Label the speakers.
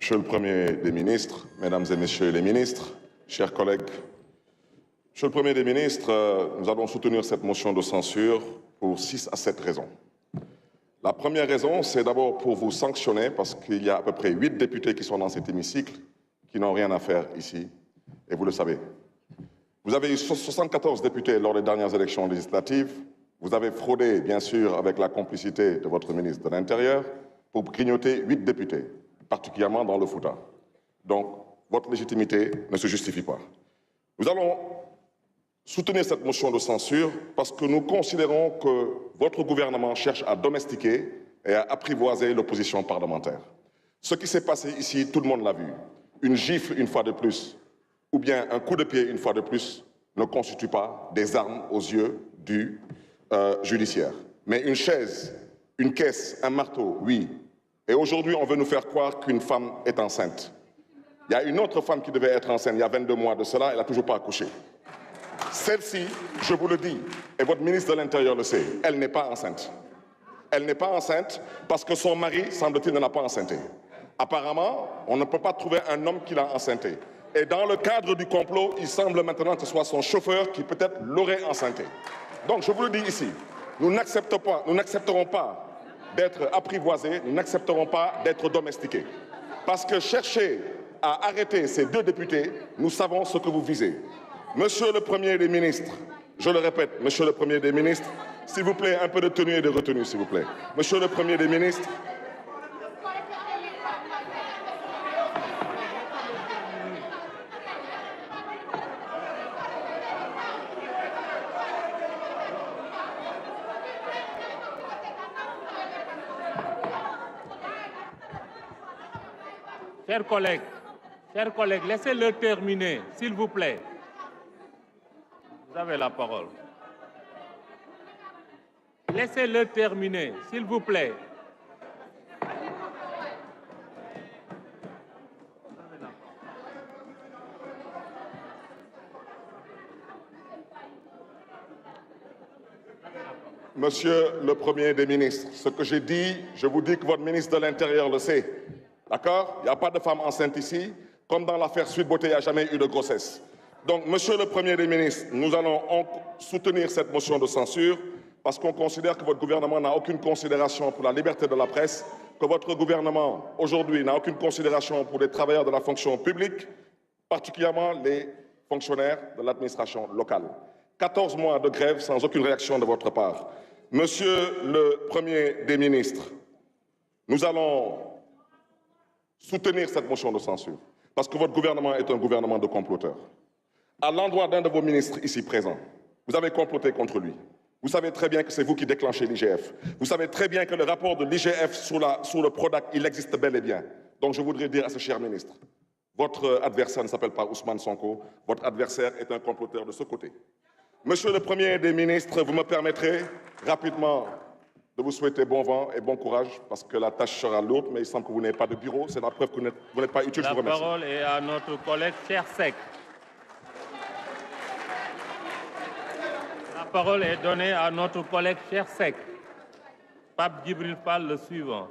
Speaker 1: Monsieur le Premier des ministres, Mesdames et Messieurs les ministres, chers collègues, Monsieur le Premier des ministres, nous allons soutenir cette motion de censure pour 6 à 7 raisons. La première raison, c'est d'abord pour vous sanctionner parce qu'il y a à peu près 8 députés qui sont dans cet hémicycle qui n'ont rien à faire ici, et vous le savez. Vous avez eu 74 députés lors des dernières élections législatives. Vous avez fraudé, bien sûr, avec la complicité de votre ministre de l'Intérieur pour grignoter 8 députés, particulièrement dans le Fouta. Donc, votre légitimité ne se justifie pas. Nous allons soutenir cette motion de censure parce que nous considérons que votre gouvernement cherche à domestiquer et à apprivoiser l'opposition parlementaire. Ce qui s'est passé ici, tout le monde l'a vu. Une gifle une fois de plus, ou bien un coup de pied une fois de plus, ne constitue pas des armes aux yeux du judiciaire. Mais une chaise, une caisse, un marteau, oui. Et aujourd'hui, on veut nous faire croire qu'une femme est enceinte. Il y a une autre femme qui devait être enceinte il y a 22 mois de cela, elle n'a toujours pas accouché. Celle-ci, je vous le dis, et votre ministre de l'Intérieur le sait, elle n'est pas enceinte. Elle n'est pas enceinte parce que son mari, semble-t-il, ne l'a pas enceinté. Apparemment, on ne peut pas trouver un homme qui l'a enceinté. Et dans le cadre du complot, il semble maintenant que ce soit son chauffeur qui peut-être l'aurait enceinté. Donc je vous le dis ici, nous n'accepterons pas d'être apprivoisés, nous n'accepterons pas d'être domestiqués. Parce que chercher à arrêter ces 2 députés, nous savons ce que vous visez. Monsieur le Premier des ministres, je le répète, Monsieur le Premier des ministres, s'il vous plaît, un peu de tenue et de retenue, s'il vous plaît. Monsieur le Premier des ministres,
Speaker 2: Chers collègues, laissez-le terminer, s'il vous plaît. Vous avez la parole. Laissez-le terminer, s'il vous plaît.
Speaker 1: Monsieur le Premier des ministres, ce que j'ai dit, je vous dis que votre ministre de l'Intérieur le sait. D'accord? Il n'y a pas de femme enceinte ici. Comme dans l'affaire Sweet Beauté, il n'y a jamais eu de grossesse. Donc, Monsieur le Premier des ministres, nous allons soutenir cette motion de censure parce qu'on considère que votre gouvernement n'a aucune considération pour la liberté de la presse, que votre gouvernement, aujourd'hui, n'a aucune considération pour les travailleurs de la fonction publique, particulièrement les fonctionnaires de l'administration locale. 14 mois de grève sans aucune réaction de votre part. Monsieur le Premier des ministres, nous allons soutenir cette motion de censure parce que votre gouvernement est un gouvernement de comploteurs. À l'endroit d'un de vos ministres ici présents, vous avez comploté contre lui. Vous savez très bien que c'est vous qui déclenchez l'IGF. Vous savez très bien que le rapport de l'IGF sur le Prodac, il existe bel et bien. Donc je voudrais dire à ce cher ministre, votre adversaire ne s'appelle pas Ousmane Sonko, votre adversaire est un comploteur de ce côté. Monsieur le Premier des ministres, vous me permettrez rapidement de vous souhaiter bon vent et bon courage, parce que la tâche sera lourde, mais il semble que vous n'avez pas de bureau. C'est la preuve que vous n'êtes pas utile. Je vous remercie.
Speaker 2: La parole est à notre collègue Chersek. La parole est donnée à notre collègue Chersek. Pape Djibril Fall, le suivant.